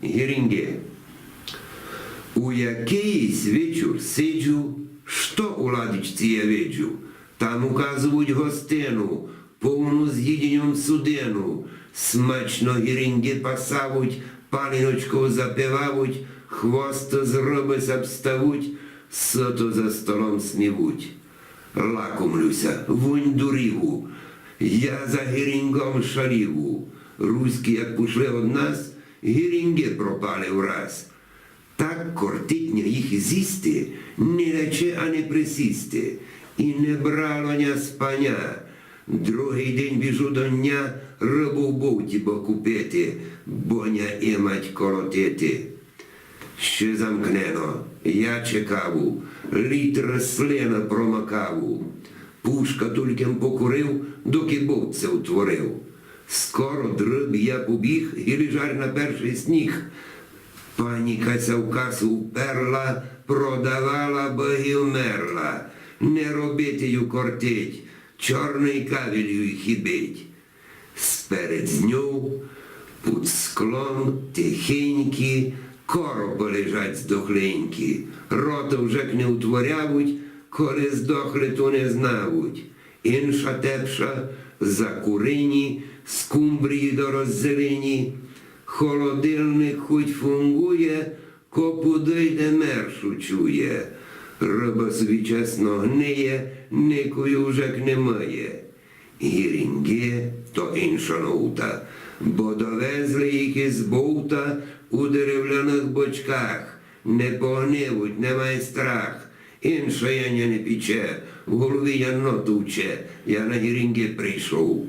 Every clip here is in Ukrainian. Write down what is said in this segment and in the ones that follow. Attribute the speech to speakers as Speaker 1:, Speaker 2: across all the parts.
Speaker 1: Гірінге. У якийсь вечір сиджу, що у ладичці я виджу. Там указують гостину, повну з їдінням судену. Смачно гірінги пасавуть, паліночку запивають, хвост зробись обставуть, сото за столом смівуть. Лакомлюся, вунь дуріву, я за гірінгом шаліву. Руські, як пішли од нас, гірінги пропали враз. Так кортить їх з'їсти, не лече, а не присісти. І не брало ня спання. Другий день біжу до дня, рибу в бовті покупити, боня і мать колотити. Ще замкнено, я чекав, літр слина промакав. Пушка тульком покурив, доки бовця утворив. Скоро дриб я побіг і лежар на перший сніг. Пані Кася в касу вперла, продавала, бо й вмерла. Не робити ю кортить, чорний кавель й хібить. Сперед зню, під склом, тихенькі, короби лежать здохленькі. Рота вже не утворявуть, коли здохли, то не знавуть. Інша тепша, закурині, скумбрії до роззелені. Холодильник хоч фунгує, копу дойде мершу чує. Риба собі чесно гниє, никою вже немає. Гірінги то інша наута, бо довезли їх із бовта у дерев'яних бочках. Не погнивуть, немає страх. Інша яня не піче, в голові яно туче, я на гірінги прийшов.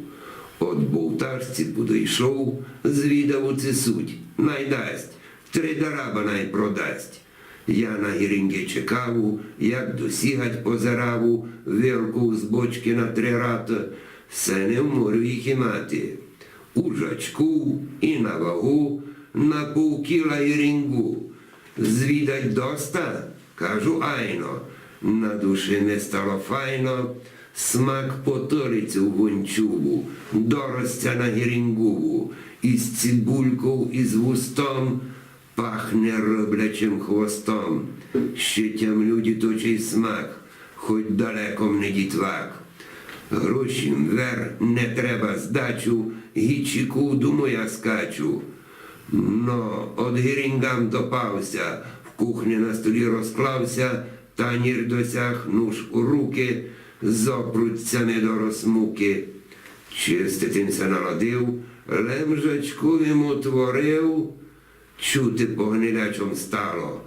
Speaker 1: От бовтажці подійшов, звідав у це суть, найдасть, 3 дараба най продасть. Я на гірінги чекав, як досігать позираву, вилку з бочки на 3 рати, се не вморю їх і мати. У жачку і на вагу, на півкіла гірінгу. Звідать доста? Кажу айно. На душі не стало файно, смак потилицю в гончуву, доростя на гірінгову, із цибулькою, із вустом, пахне роблячим хвостом. Ще тям люди точий смак, хоч далеком не дітвак. Грошім вер, не треба здачу, гічику думу я скачу. Но од гірінгам допався, в кухні на столі розклався, танір досяг, нуж у руки, з опруцями до розмуки. Чиститинся наладив, лемжачку йому творив, чути по гнилячом стало.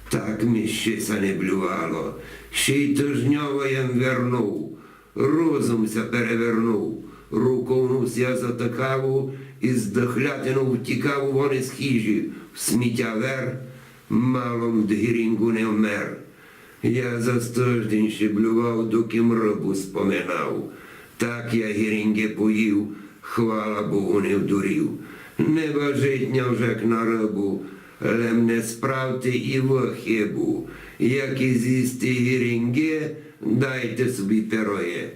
Speaker 1: Так ми щеся не блювало, ще й тижньово єм вернув, розумся перевернув, рукою я затикав, і з дохлятину втікав вон із хижі, в сміття вер, малом до гірінгу не вмер. Я за стождень ще блював, доки рибу споминав. Так я гірінги поїв, хвала Богу, не вдурів. Не бажить вже на рибу, але мене справте і в хибу. Як і з'їсти гірінги, дайте собі пироє.